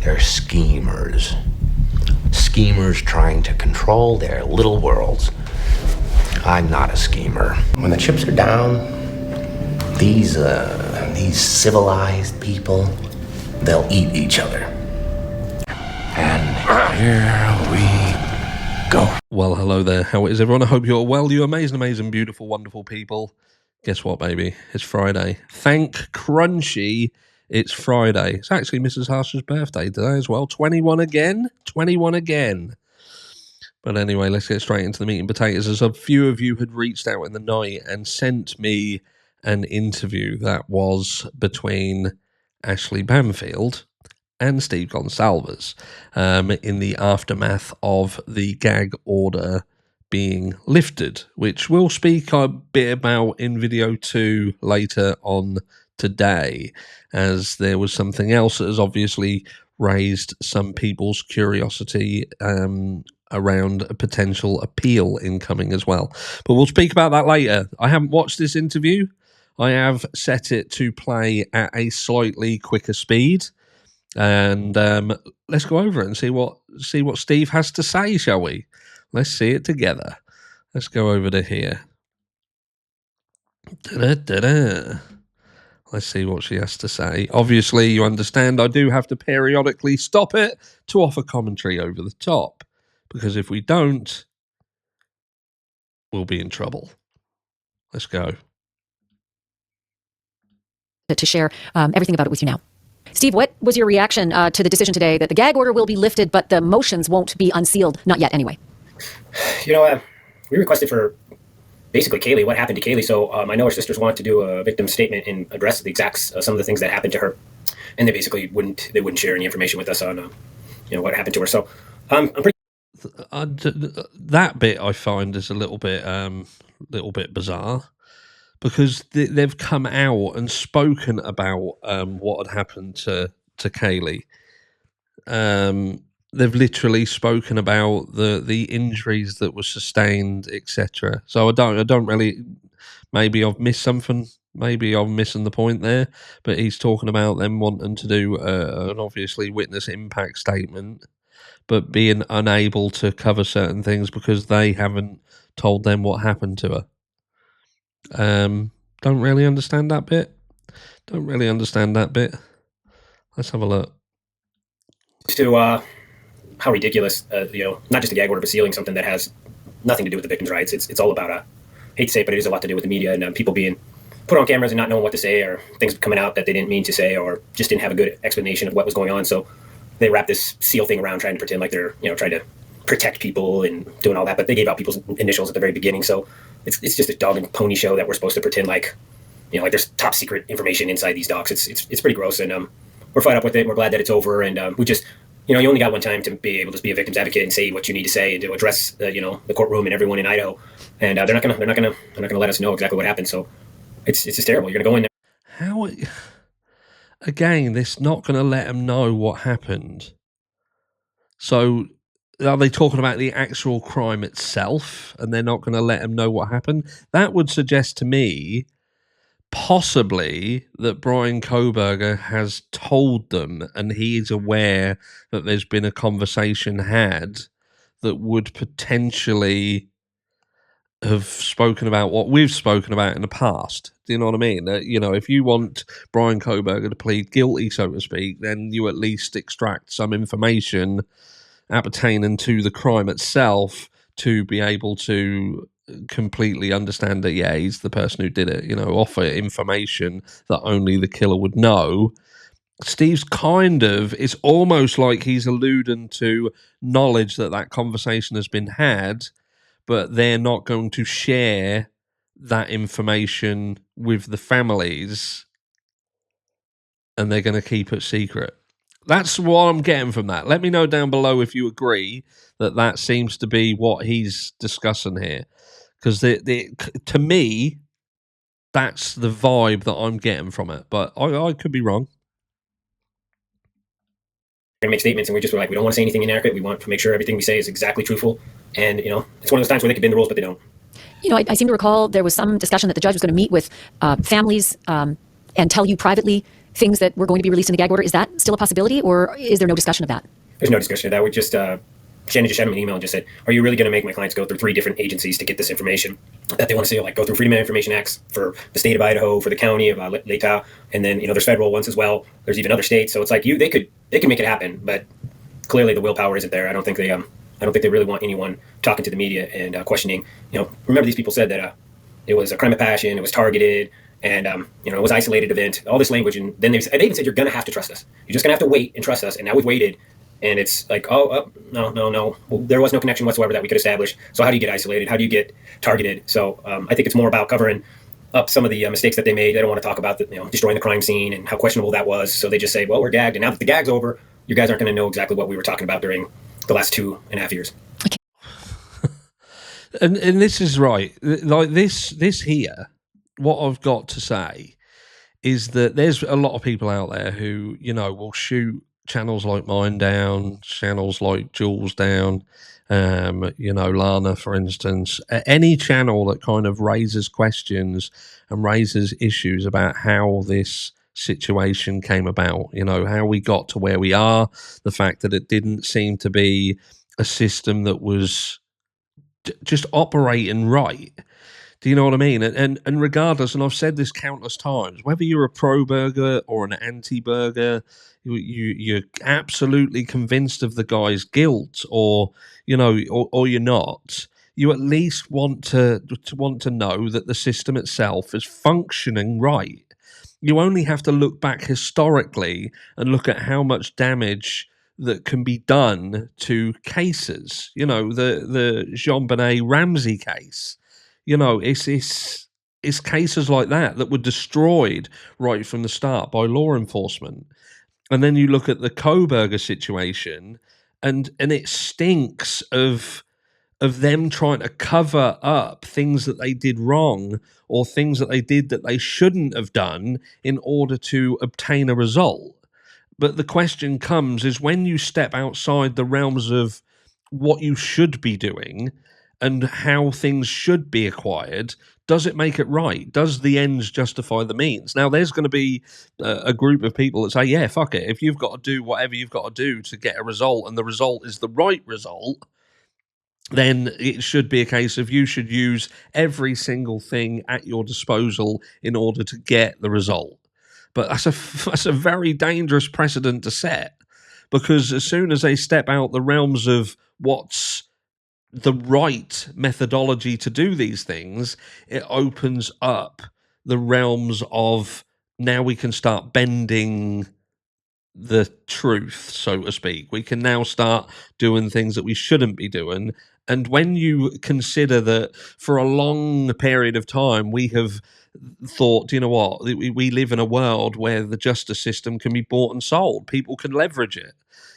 They're schemers. Schemers trying to control their little worlds. I'm not a schemer. When the chips are down, these civilized people, they'll eat each other. And here we go. Well, hello there. How is everyone? I hope you're well. You amazing, beautiful, wonderful people. Guess what, baby? It's Friday. Thank Crunchy, it's Friday. It's actually Mrs. Harsher's birthday today as well. 21 again. 21 again. But anyway, let's get straight into the meat and potatoes. As a few of you had reached out in the night and sent me an interview that was between Ashley Banfield and Steve Gonsalves in the aftermath of the gag order being lifted, which we'll speak a bit about in video 2 later on today, as there was something else that has obviously raised some people's curiosity around a potential appeal incoming as well. But we'll speak about that later. I haven't watched this interview. I have set it to play at a slightly quicker speed. And let's go over it and see what Steve has to say, shall we? Let's see it together. Let's go over to here. Let's see what she has to say. Obviously, you understand I do have to periodically stop it to offer commentary over the top. Because if we don't, we'll be in trouble. Let's go. To share everything about it with you now. Steve, what was your reaction to the decision today that the gag order will be lifted, but the motions won't be unsealed? Not yet, anyway. You know, we requested for basically Kaylee, what happened to Kaylee. So I know her sisters wanted to do a victim statement and address the exacts some of the things that happened to her, and they basically wouldn't share any information with us on what happened to her. So I'm pretty. That bit I find is a little bit bizarre, because they've come out and spoken about what had happened to Kaylee. They've literally spoken about the injuries that were sustained, etc. So I don't really. Maybe I've missed something. Maybe I'm missing the point there. But he's talking about them wanting to do an obviously witness impact statement, but being unable to cover certain things because they haven't told them what happened to her. Don't really understand that bit. Let's have a look. To how ridiculous, not just a gag order, but sealing something that has nothing to do with the victim's rights. It's all about, I hate to say it, but it is a lot to do with the media and people being put on cameras and not knowing what to say, or things coming out that they didn't mean to say, or just didn't have a good explanation of what was going on. So they wrap this seal thing around trying to pretend like they're, trying to protect people and doing all that, but they gave out people's initials at the very beginning. So it's just a dog and pony show that we're supposed to pretend like, like there's top secret information inside these docs. It's pretty gross, and we're fed up with it. We're glad that it's over, and we just, you only got one time to be able to be a victim's advocate and say what you need to say and to address, the courtroom and everyone in Idaho. And they're not gonna let us know exactly what happened. So it's just terrible. You're gonna go in there. How? Again, this not going to let them know what happened. So are they talking about the actual crime itself, and they're not going to let them know what happened? That would suggest to me possibly that Bryan Kohberger has told them, and he is aware that there's been a conversation had that would potentially have spoken about what we've spoken about in the past. Do you know what I mean? If you want Bryan Kohberger to plead guilty, so to speak, then you at least extract some information appertaining to the crime itself to be able to completely understand that, yeah, he's the person who did it, offer information that only the killer would know. Steve's it's almost like he's alluding to knowledge that conversation has been had, but they're not going to share that information with the families, and they're going to keep it secret. That's what I'm getting from that. Let me know down below if you agree that seems to be what he's discussing here. Because to me, that's the vibe that I'm getting from it. But I could be wrong. We're going to make statements, and we just were like, we don't want to say anything inaccurate. We want to make sure everything we say is exactly truthful. And, it's one of those times where they could bend the rules, but they don't. I seem to recall there was some discussion that the judge was going to meet with families and tell you privately things that were going to be released in the gag order? Is that still a possibility, or is there no discussion of that? There's no discussion of that. We just Shannon just sent him an email and just said, "Are you really going to make my clients go through 3 different agencies to get this information that they want to see? Like go through Freedom of Information Acts for the state of Idaho, for the county of Idaho, and then there's federal ones as well. There's even other states. So it's like they could make it happen, but clearly the willpower isn't there. I don't think they really want anyone talking to the media and questioning. Remember these people said that it was a crime of passion, it was targeted, and it was an isolated event. All this language, and then they even said you're going to have to trust us. You're just going to have to wait and trust us. And now we've waited. And it's like, no. Well, there was no connection whatsoever that we could establish. So how do you get isolated? How do you get targeted? So I think it's more about covering up some of the mistakes that they made. They don't want to talk about destroying the crime scene and how questionable that was. So they just say, well, we're gagged. And now that the gag's over, you guys aren't going to know exactly what we were talking about during the last 2.5 years. And this is right. Like this here, what I've got to say is that there's a lot of people out there who, will shoot channels like mine down, channels like Jules down, Lana, for instance, any channel that kind of raises questions and raises issues about how this situation came about, how we got to where we are, the fact that it didn't seem to be a system that was just operating right. Do you know what I mean? And regardless, and I've said this countless times, whether you're a pro-burger or an anti-burger, you're absolutely convinced of the guy's guilt, or you're not. You at least want to know that the system itself is functioning right. You only have to look back historically and look at how much damage that can be done to cases. The JonBenet Ramsey case. It's cases like that were destroyed right from the start by law enforcement. And then you look at the Kohberger situation, and it stinks of them trying to cover up things that they did wrong, or things that they did that they shouldn't have done in order to obtain a result. But the question comes is, when you step outside the realms of what you should be doing and how things should be acquired, does it make it right? Does the ends justify the means? Now, there's going to be a group of people that say, yeah, fuck it. If you've got to do whatever you've got to do to get a result, and the result is the right result, then it should be a case of you should use every single thing at your disposal in order to get the result. But that's a very dangerous precedent to set, because as soon as they step out the realms of what's the right methodology to do these things, it opens up the realms of, now we can start bending the truth, so to speak. We can now start doing things that we shouldn't be doing. And when you consider that for a long period of time we have thought, you know what, we live in a world where the justice system can be bought and sold, people can leverage it.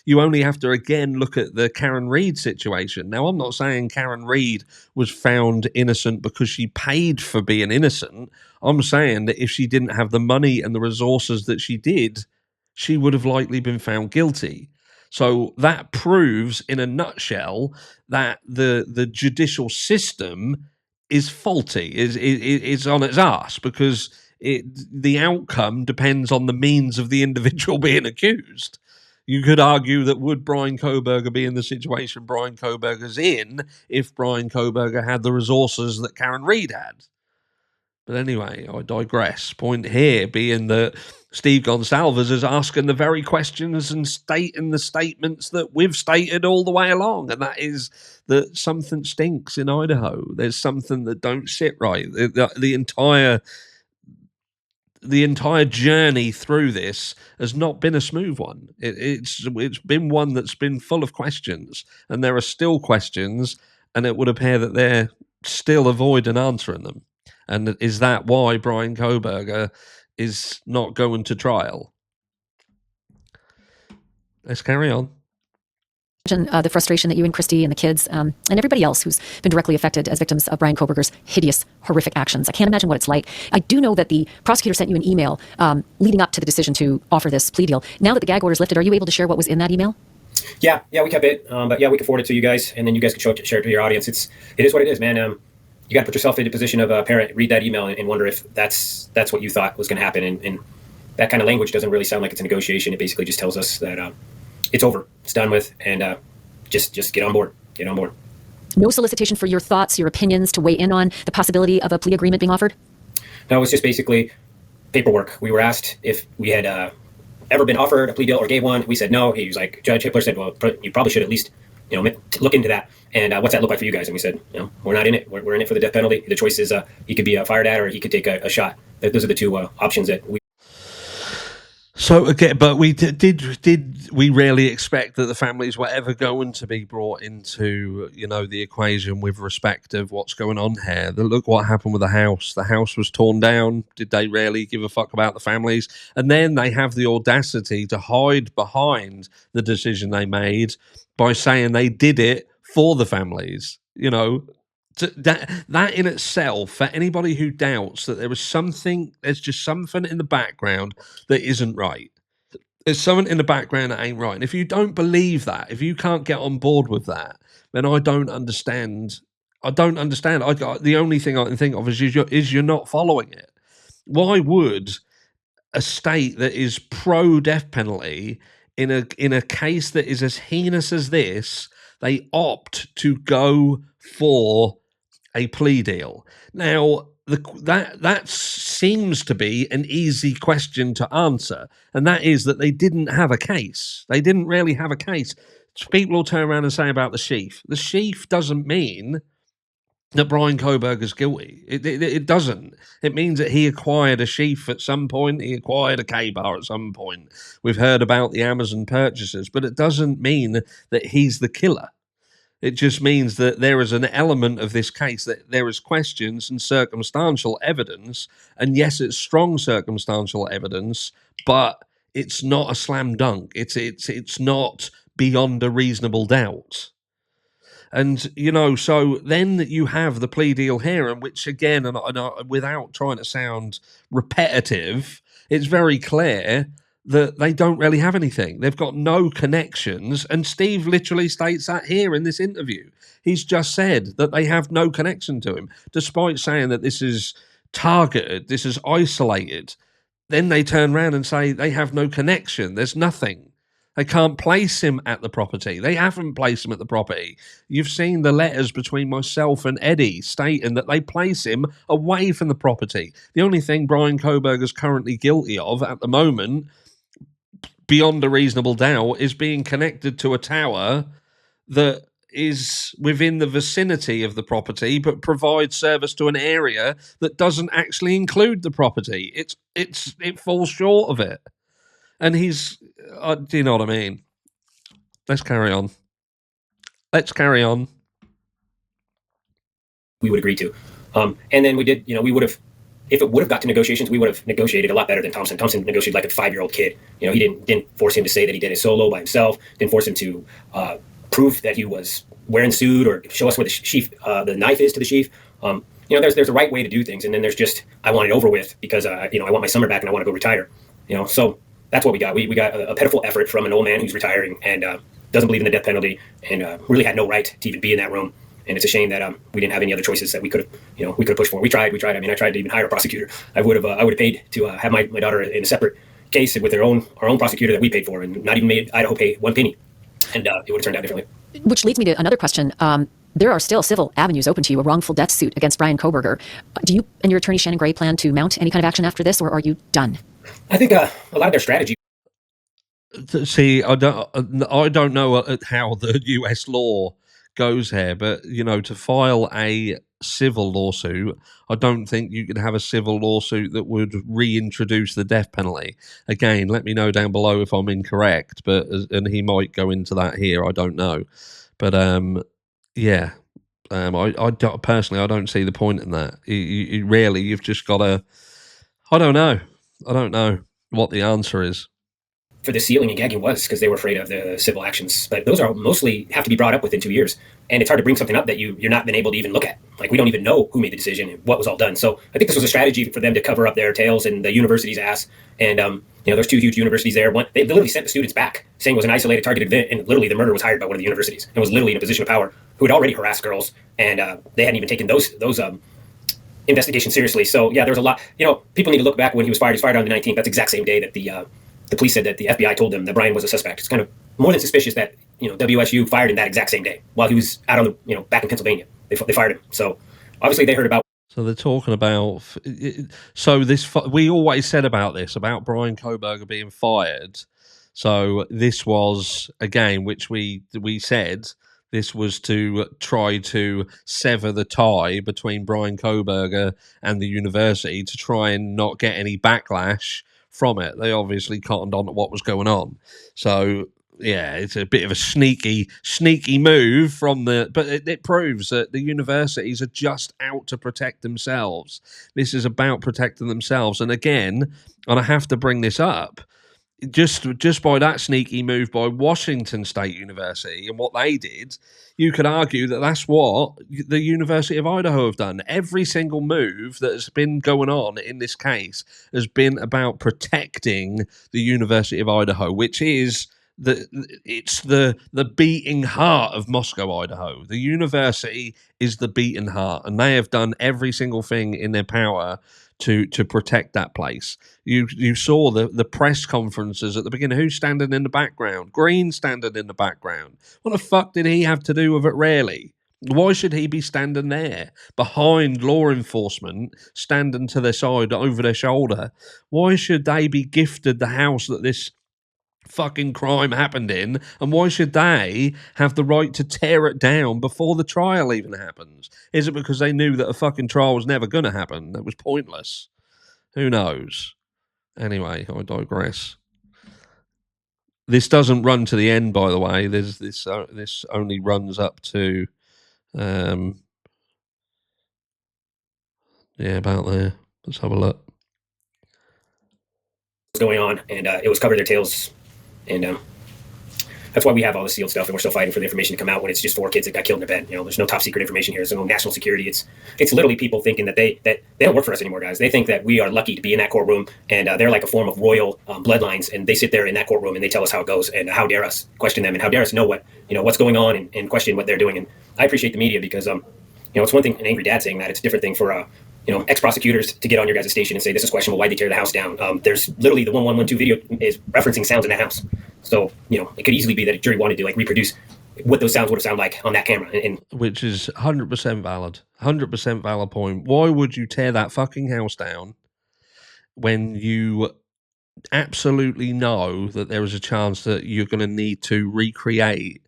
You only have to, again, look at the Karen Read situation. Now, I'm not saying Karen Read was found innocent because she paid for being innocent. I'm saying that if she didn't have the money and the resources that she did, she would have likely been found guilty. So that proves, in a nutshell, that the judicial system is faulty, is on its arse, because the outcome depends on the means of the individual being accused. You could argue that would Bryan Kohberger be in the situation Bryan Kohberger's in if Bryan Kohberger had the resources that Karen Read had? But anyway, I digress. Point here being that Steve Gonsalves is asking the very questions and stating the statements that we've stated all the way along, and that is that something stinks in Idaho. There's something that don't sit right. The entire journey through this has not been a smooth one. It's been one that's been full of questions, and there are still questions, and it would appear that they're still avoiding answering them. And is that why Bryan Kohberger is not going to trial? Let's carry on. Imagine the frustration that you and Christy and the kids and everybody else who's been directly affected as victims of Bryan Kohberger's hideous, horrific actions. I can't imagine what it's like. I do know that the prosecutor sent you an email leading up to the decision to offer this plea deal. Now that the gag order is lifted, are you able to share what was in that email? Yeah, we kept it. But yeah, we can forward it to you guys, and then you guys can share it to your audience. It is what it is, man. You got to put yourself in the position of a parent, read that email, and wonder if that's what you thought was going to happen. And that kind of language doesn't really sound like it's a negotiation. It basically just tells us that it's over, it's done with, and just get on board. Get on board. No solicitation for your thoughts, your opinions, to weigh in on the possibility of a plea agreement being offered? No, it was just basically paperwork. We were asked if we had ever been offered a plea deal or gave one. We said no. He was like, Judge Hitler said, well, you probably should at least, look into that. And what's that look like for you guys? And we said, we're not in it. We're in it for the death penalty. The choice is he could be fired at or he could take a shot. Those are the two options that we. So again, but did we really expect that the families were ever going to be brought into, the equation with respect of what's going on here? Look what happened with the house. The house was torn down. Did they really give a fuck about the families? And then they have the audacity to hide behind the decision they made by saying they did it for the families. That in itself, for anybody who doubts that there's just something in the background that isn't right. There's something in the background that ain't right. And if you don't believe that, if you can't get on board with that, then I don't understand. The only thing I can think of is you're not following it. Why would a state that is pro death penalty in a case that is as heinous as this, they opt to go for a plea deal? Now, that seems to be an easy question to answer, and that is that they didn't have a case. They didn't really have a case. People will turn around and say about the sheaf. The sheaf doesn't mean that Bryan Kohberger's guilty. It doesn't. It means that he acquired a sheaf at some point. He acquired a K-bar at some point. We've heard about the Amazon purchases, but it doesn't mean that he's the killer. It just means that there is an element of this case that there is questions and circumstantial evidence. And yes, it's strong circumstantial evidence, but it's not a slam dunk. It's not beyond a reasonable doubt. And, so then you have the plea deal here, in which, again, and without trying to sound repetitive, it's very clear that they don't really have anything. They've got no connections. And Steve literally states that here in this interview. He's just said that they have no connection to him, despite saying that this is targeted, this is isolated. Then they turn around and say they have no connection. There's nothing. They can't place him at the property. They haven't placed him at the property. You've seen the letters between myself and Eddie stating that they place him away from the property. The only thing Bryan Kohberger is currently guilty of at the moment, beyond a reasonable doubt, is being connected to a tower that is within the vicinity of the property but provides service to an area that doesn't actually include the property. It falls short of it. And he's, do you know what I mean? Let's carry on. We would agree to. And then we did, we would have, if it would have got to negotiations, we would have negotiated a lot better than Thompson. Thompson negotiated like a 5-year-old kid. He didn't force him to say that he did it solo by himself. Didn't force him to prove that he was wearing suit or show us where the sheath, the knife is to the sheath. There's a right way to do things, and then there's just I want it over with because I want my summer back and I want to go retire. So that's what we got. We got a pitiful effort from an old man who's retiring and doesn't believe in the death penalty and really had no right to even be in that room. And it's a shame that we didn't have any other choices that we could have pushed for. We tried. I mean, I tried to even hire a prosecutor. I would have paid to have my daughter in a separate case with our own prosecutor that we paid for, and not even made Idaho pay one penny. And it would have turned out differently. Which leads me to another question. There are still civil avenues open to you, a wrongful death suit against Bryan Kohberger. Do you and your attorney Shannon Gray plan to mount any kind of action after this, or are you done? I think a lot of their strategy. See, I don't know how the U.S. law goes here, but to file a civil lawsuit, I don't think you could have a civil lawsuit that would reintroduce the death penalty. Again, let me know down below if I'm incorrect, and he might go into that here. I don't know, but I personally I don't see the point in that. You've just got to. I don't know what the answer is. For the sealing and gagging was because they were afraid of the civil actions. But those are mostly have to be brought up within 2 years. And it's hard to bring something up that you're not been able to even look at. Like, we don't even know who made the decision and what was all done. So I think this was a strategy for them to cover up their tails and the university's ass. And, there's 2 huge universities there. They literally sent the students back saying it was an isolated targeted event. And literally the murder was hired by one of the universities and was literally in a position of power who had already harassed girls. And they hadn't even taken those investigation seriously. So yeah, there was a lot. People need to look back when he was fired. He was fired on the 19th. That's the exact same day that the police said that the FBI told them that Bryan was a suspect. It's kind of more than suspicious that WSU fired him that exact same day while he was out on the back in Pennsylvania. They fired him. So obviously they heard about. So they're talking about. So we always said about this about Bryan Kohberger being fired. So this was again, which we said. This was to try to sever the tie between Bryan Kohberger and the university to try and not get any backlash from it. They obviously cottoned on to what was going on. So, yeah, it's a bit of a sneaky move but it proves that the universities are just out to protect themselves. This is about protecting themselves. And again, and I have to bring this up, just by that sneaky move by Washington State University and what they did, you could argue that that's what the University of Idaho have done. Every single move that has been going on in this case has been about protecting the University of Idaho, which is the beating heart of Moscow, Idaho. The university is the beating heart, and they have done every single thing in their power to protect that place. You saw the press conferences at the beginning. Who's standing in the background? Green standing in the background. What the fuck did he have to do with it, really? Why should he be standing there behind law enforcement, standing to their side, over their shoulder? Why should they be gifted the house that this fucking crime happened in, and why should they have the right to tear it down before the trial even happens? Is it because they knew that a fucking trial was never going to happen? That was pointless. Who knows? Anyway, I digress. This doesn't run to the end, by the way. There's this only runs up to about there. Let's have a look. What's going on, and it was cover their tails. And that's why we have all the sealed stuff, and we're still fighting for the information to come out when it's just 4 kids that got killed in a bed. There's no top secret information here. There's no national security. It's literally people thinking that they don't work for us anymore, guys. They think that we are lucky to be in that courtroom, and they're like a form of royal bloodlines, and they sit there in that courtroom and they tell us how it goes, and how dare us question them, and how dare us know what's going on and question what they're doing. And I appreciate the media because it's one thing an angry dad saying that. It's a different thing for ex-prosecutors to get on your guys' station and say, this is questionable, why'd they tear the house down? There's literally the 1112 video is referencing sounds in the house. So, it could easily be that a jury wanted to reproduce what those sounds would have sounded like on that camera. Which is 100% valid. 100% valid point. Why would you tear that fucking house down when you absolutely know that there is a chance that you're going to need to recreate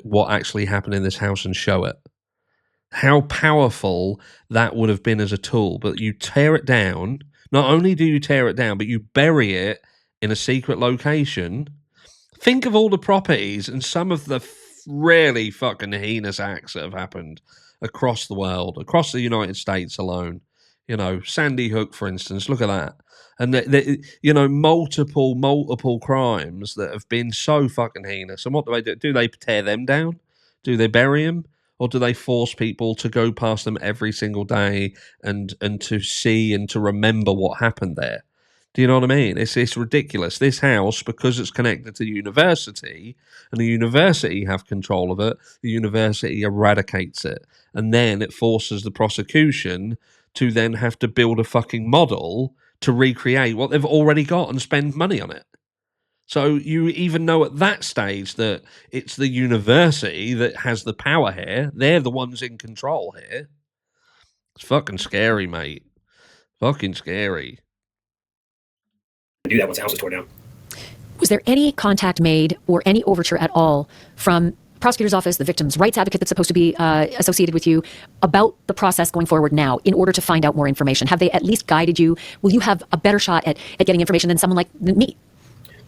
what actually happened in this house and show it? How powerful that would have been as a tool. But you tear it down. Not only do you tear it down, but you bury it in a secret location. Think of all the properties and some of the really fucking heinous acts that have happened across the world, across the United States alone. Sandy Hook, for instance, look at that. And, multiple crimes that have been so fucking heinous. And what do they do? Do they tear them down? Do they bury them? Or do they force people to go past them every single day and to see and to remember what happened there? Do you know what I mean? It's ridiculous. This house, because it's connected to the university, and the university have control of it, the university eradicates it. And then it forces the prosecution to then have to build a fucking model to recreate what they've already got and spend money on it. So you even know at that stage that it's the university that has the power here. They're the ones in control here. It's fucking scary, mate. Fucking scary. Do that once the house is torn down. Was there any contact made or any overture at all from prosecutor's office, the victim's rights advocate that's supposed to be associated with you, about the process going forward now in order to find out more information? Have they at least guided you? Will you have a better shot at getting information than someone like me?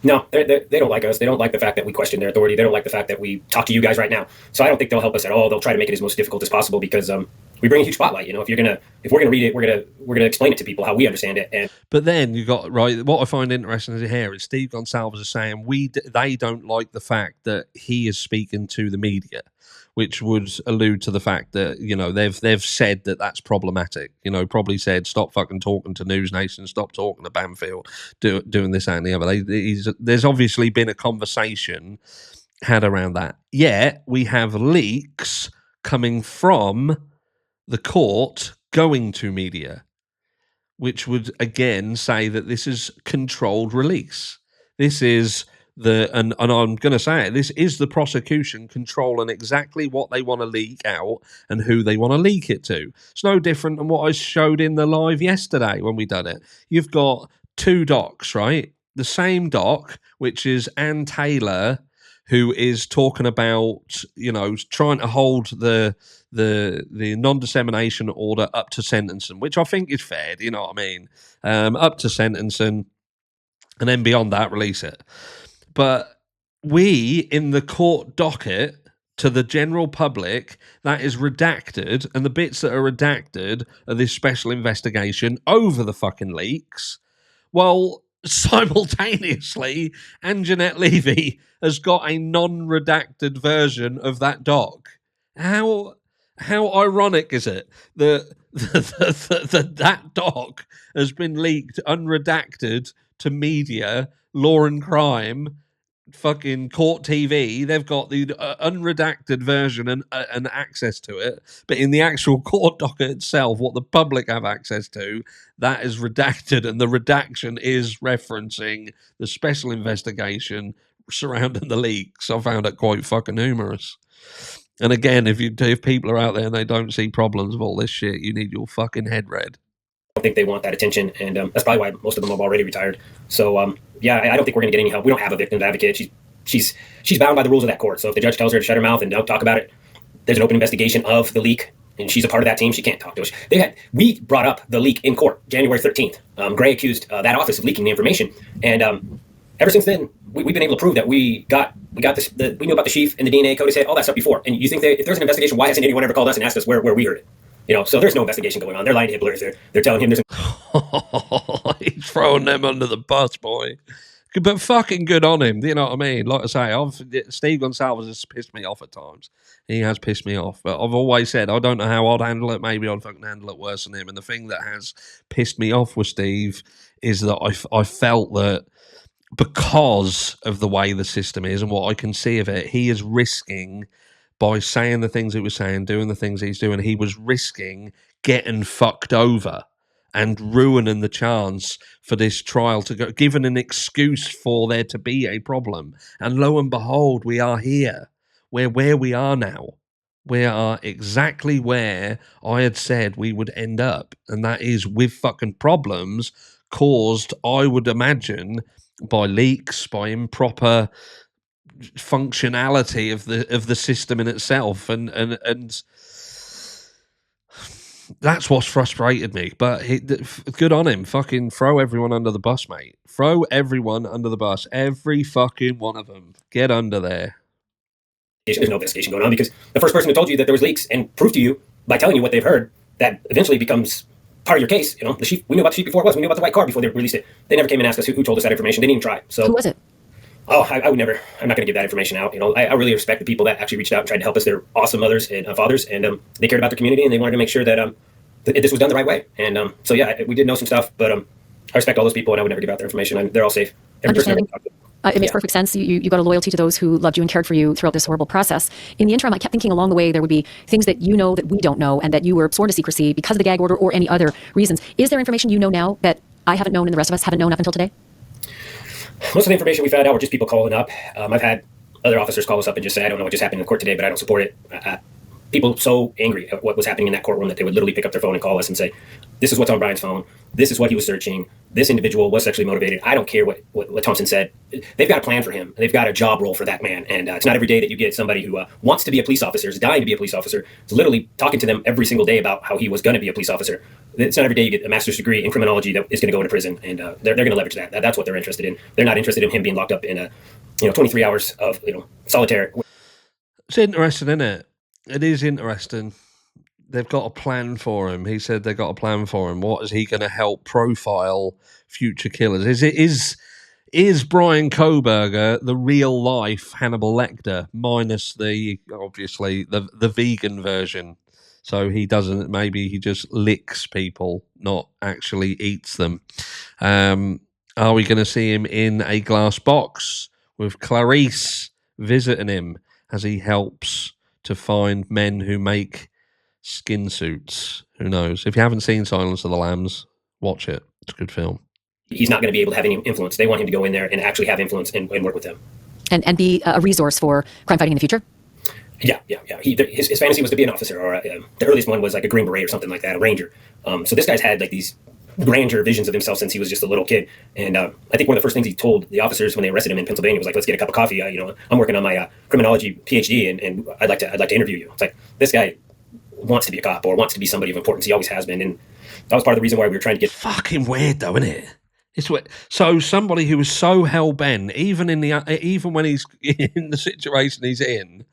No, they don't like us. They don't like the fact that we question their authority. They don't like the fact that we talk to you guys right now. So I don't think they'll help us at all. They'll try to make it as most difficult as possible because we bring a huge spotlight. If we're gonna read it, we're gonna explain it to people how we understand it. But then you got right. What I find interesting here is Steve Gonsalves is saying they don't like the fact that he is speaking to the media, which would allude to the fact that they've said that that's problematic. Probably said stop fucking talking to News Nation, stop talking to Banfield, doing this that, and the other. There's obviously been a conversation had around that. Yet we have leaks coming from the court going to media, which would again say that this is controlled release. This is and I'm going to say it, this is the prosecution controlling exactly what they want to leak out and who they want to leak it to. It's no different than what I showed in the live yesterday when we done it. You've got two docs, right? The same doc, which is Ann Taylor, who is talking about, trying to hold the non-dissemination order up to sentencing, which I think is fair. Do you know what I mean? Up to sentencing, and then beyond that, release it. But we, in the court docket, to the general public, that is redacted, and the bits that are redacted are this special investigation over the fucking leaks. Well, simultaneously, Anjanette Levy has got a non-redacted version of that doc. How ironic is it that that doc has been leaked unredacted to media, law and crime, fucking court TV? They've got the unredacted version and access to it, but in the actual court docket itself, what the public have access to, that is redacted, and the redaction is referencing the special investigation surrounding the leaks. I found it quite fucking humorous. And again, if people are out there and they don't see problems with all this shit, you need your fucking head read. I think they want that attention, and that's probably why most of them have already retired. So, I don't think we're going to get any help. We don't have a victim's advocate. She's bound by the rules of that court. So if the judge tells her to shut her mouth and don't talk about it, there's an open investigation of the leak, and she's a part of that team. She can't talk to us. We brought up the leak in court January 13th. Gray accused that office of leaking the information, and ever since then, we've been able to prove that we knew about the sheaf and the DNA code. They said all that stuff before. And you think that if there's an investigation, why hasn't anyone ever called us and asked us where we heard it? So there's no investigation going on. They're lying to Hitler. They're telling him there's. He's throwing them under the bus, boy. But fucking good on him. Do you know what I mean? Like I say, Steve Gonsalves has pissed me off at times. He has pissed me off. But I've always said, I don't know how I'd handle it. Maybe I'd fucking handle it worse than him. And the thing that has pissed me off with Steve is that I felt that because of the way the system is and what I can see of it, he is risking, by saying the things he was saying, doing the things he's doing, he was risking getting fucked over and ruining the chance for this trial to go, given an excuse for there to be a problem. And lo and behold, we are here. We're where we are now. We are exactly where I had said we would end up. And that is with fucking problems caused, I would imagine, by leaks, by improper functionality of the system in itself, and that's what's frustrated me. But good on him. Fucking throw everyone under the bus, mate. Throw everyone under the bus. Every fucking one of them. Get under there. There's no investigation going on because the first person who told you that there was leaks and proved to you by telling you what they've heard, that eventually becomes part of your case. The sheep. We knew about the sheep before it was. We knew about the white car before they released it. They never came and asked us who told us that information. They didn't even try. So who was it? Oh, I would never. I'm not going to give that information out. I really respect the people that actually reached out and tried to help us. They're awesome mothers and fathers, and they cared about their community, and they wanted to make sure that this was done the right way. And so yeah, we did know some stuff, but I respect all those people, and I would never give out their information. They're all safe. Every person I ever talked to. It makes perfect sense. You got a loyalty to those who loved you and cared for you throughout this horrible process. In the interim, I kept thinking along the way there would be things that you know that we don't know, and that you were sworn to secrecy because of the gag order or any other reasons. Is there information you know now that I haven't known and the rest of us haven't known up until today? Most of the information we found out were just people calling up. I've had other officers call us up and just say, I don't know what just happened in court today, but I don't support it. People so angry at what was happening in that courtroom that they would literally pick up their phone and call us and say, this is what's on Bryan's phone. This is what he was searching. This individual was sexually motivated. I don't care what Thompson said. They've got a plan for him. They've got a job role for that man. And it's not every day that you get somebody who wants to be a police officer, is dying to be a police officer, is literally talking to them every single day about how he was going to be a police officer. It's not every day you get a master's degree in criminology that is going to go into prison. And they're going to leverage that. That's what they're interested in. They're not interested in him being locked up in 23 hours of solitaire. It's interesting, isn't it? It is interesting. They've got a plan for him. He said they got a plan for him. What is he going to help profile future killers? Is Bryan Kohberger the real life Hannibal Lecter minus obviously the vegan version? So he doesn't. Maybe he just licks people, not actually eats them. Are we going to see him in a glass box with Clarice visiting him as he helps to find men who make skin suits. Who knows? If you haven't seen Silence of the Lambs, watch it. It's a good film. He's not going to be able to have any influence. They want him to go in there and actually have influence and work with them. And be a resource for crime fighting in the future? Yeah. His fantasy was to be an officer, or the earliest one was like a Green Beret or something like that, a ranger. So this guy's had like these grandeur visions of himself since he was just a little kid. And I think one of the first things he told the officers when they arrested him in Pennsylvania was like, "Let's get a cup of coffee. I'm working on my criminology PhD, and I'd like to interview you." It's like, this guy wants to be a cop or wants to be somebody of importance. He always has been, and that was part of the reason why we were trying to get. Fucking weird, though, isn't it? It's weird. So somebody who was so hell bent, even when he's in the situation he's in,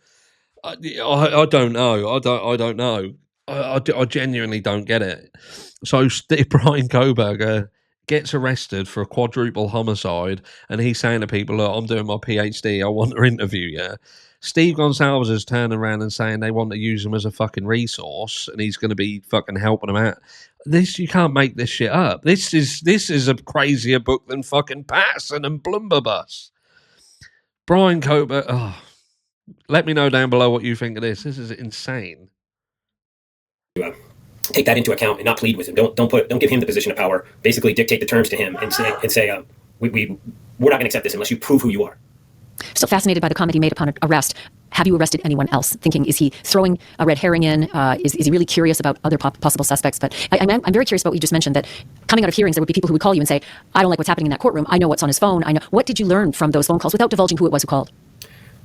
I don't know. I don't know. I genuinely don't get it. So Bryan Kohberger gets arrested for a quadruple homicide, and he's saying to people, "Look, I'm doing my PhD. I want to interview you." Steve Gonsalves is turning around and saying they want to use him as a fucking resource, and he's going to be fucking helping them out. You can't make this shit up. This is a crazier book than fucking Patterson and Blumberbus. Bryan Kohberger. Oh, let me know down below what you think of this. This is insane. Take that into account and not plead with him. Don't give him the position of power. Basically, dictate the terms to him and say we're not going to accept this unless you prove who you are. So fascinated by the comment he made upon arrest. Have you arrested anyone else? Thinking, is he throwing a red herring in? Is he really curious about other possible suspects? But I'm very curious about what you just mentioned, that coming out of hearings, there would be people who would call you and say, "I don't like what's happening in that courtroom. I know what's on his phone. I know." What did you learn from those phone calls without divulging who it was who called?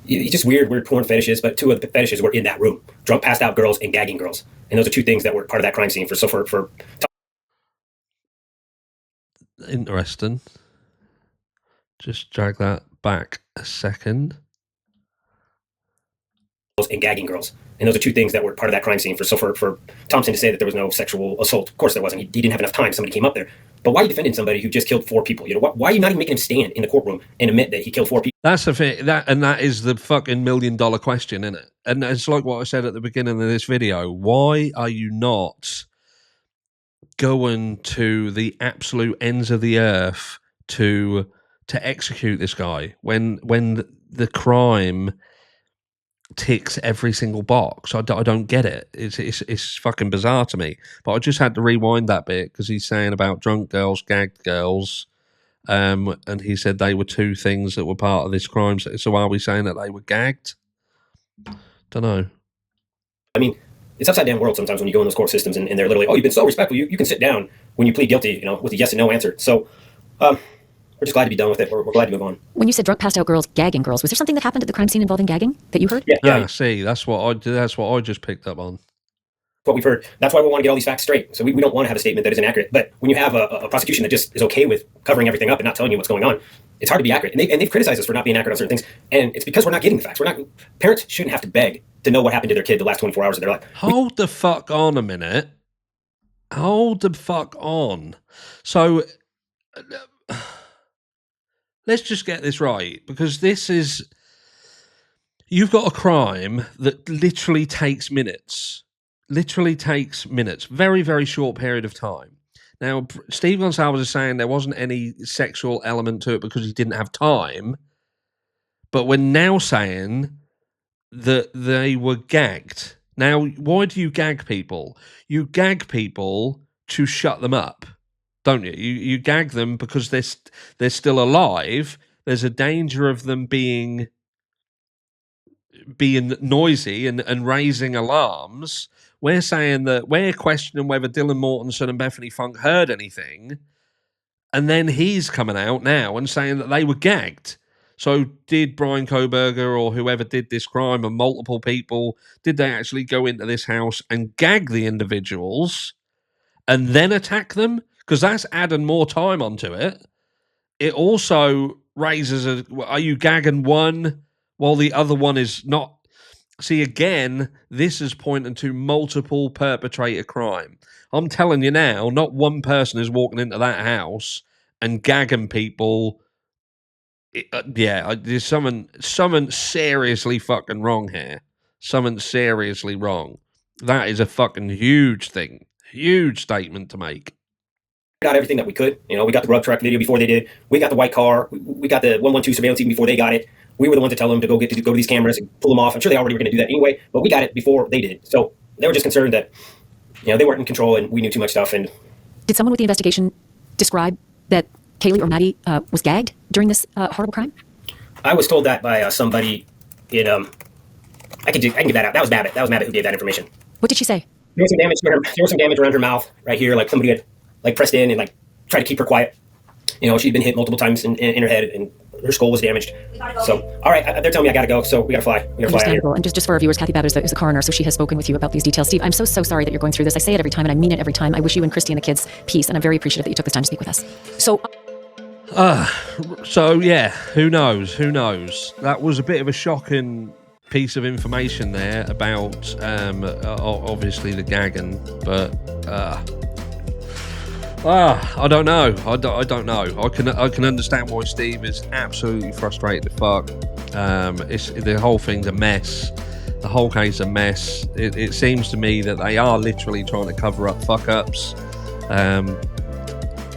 Just weird porn fetishes, but two of the fetishes were in that room: drunk, passed out girls and gagging girls. And those are two things that were part of that crime scene. For interesting. Just drag that back a second. And gagging girls. And those are two things that were part of that crime scene. For Thompson to say that there was no sexual assault, of course there wasn't. He didn't have enough time. Somebody came up there. But why are you defending somebody who just killed 4 people? Why are you not even making him stand in the courtroom and admit that he killed 4 people? That's the thing. That is the fucking $1 million question, isn't it? And it's like what I said at the beginning of this video. Why are you not going to the absolute ends of the earth to execute this guy when the crime ticks every single box? I don't get it. It's fucking bizarre to me. But I just had to rewind that bit because he's saying about drunk girls, gagged girls, and he said they were 2 things that were part of this crime. So are we saying that they were gagged? Don't know. I mean, it's upside down world sometimes when you go in those court systems and they're literally, "Oh, you've been so respectful. You can sit down when you plead guilty, with a yes and no answer." So we're just glad to be done with it. We're glad to move on. When you said drunk, passed out girls, gagging girls, was there something that happened at the crime scene involving gagging that you heard? Yeah. See, that's what I just picked up on. What we've heard. That's why we want to get all these facts straight. So we don't want to have a statement that is inaccurate. But when you have a prosecution that just is okay with covering everything up and not telling you what's going on, it's hard to be accurate. And they've criticized us for not being accurate on certain things. And it's because we're not getting the facts. Parents shouldn't have to beg to know what happened to their kid the last 24 hours of their life. Hold the fuck on a minute. Hold the fuck on. So let's just get this right, because you've got a crime that literally takes minutes. Very, very short period of time. Now, Steve Gonsalves is saying there wasn't any sexual element to it because he didn't have time. But we're now saying that they were gagged. Now, why do you gag people? You gag people to shut them up, don't you? You gag them because they're still alive. There's a danger of them being noisy and raising alarms. We're saying that we're questioning whether Dylan Mortensen and Bethany Funk heard anything, and then he's coming out now and saying that they were gagged. So did Bryan Kohberger or whoever did this crime, and multiple people, did they actually go into this house and gag the individuals and then attack them? Because that's adding more time onto it. It also raises are you gagging one while the other one is not? See, again, this is pointing to multiple perpetrator crime. I'm telling you now, not one person is walking into that house and gagging people. There's something seriously fucking wrong here. Something seriously wrong. That is a fucking huge thing. Huge statement to make. Got everything that we could. We got the rug truck video before they did. We got the white car. We got the 112 surveillance even before they got it. We were the ones to tell them to go to these cameras and pull them off. I'm sure they already were going to do that anyway, but we got it before they did. So they were just concerned that, they weren't in control and we knew too much stuff. And Did someone with the investigation describe that Kaylee or Maddie was gagged during this horrible crime? I was told that by somebody in, I can give that out. That was Babbitt. That was Babbitt who gave that information. What did she say? There was some damage to her. There was some damage around her mouth right here. Like somebody had like pressed in and like tried to keep her quiet. She'd been hit multiple times in her head and her skull was damaged. So, all right, they're telling me I got to go. So we got to fly. We got to fly out here. And just for our viewers, Kathy Babbitt is the coroner, so she has spoken with you about these details. Steve, I'm so sorry that you're going through this. I say it every time, and I mean it every time. I wish you and Christy and the kids peace, and I'm very appreciative that you took this time to speak with us. So yeah, who knows? Who knows? That was a bit of a shocking piece of information there about obviously the gagging, but I don't know. I don't know. I can understand why Steve is absolutely frustrated as fuck. The whole thing's a mess. The whole case a mess. It seems to me that they are literally trying to cover up fuck ups.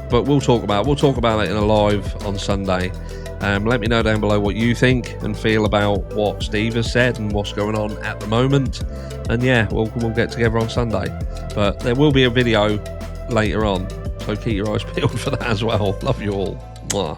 But we'll talk about it in a live on Sunday. Let me know down below what you think and feel about what Steve has said and what's going on at the moment. And yeah, we'll get together on Sunday. But there will be a video later on, so keep your eyes peeled for that as well. Love you all. Mwah.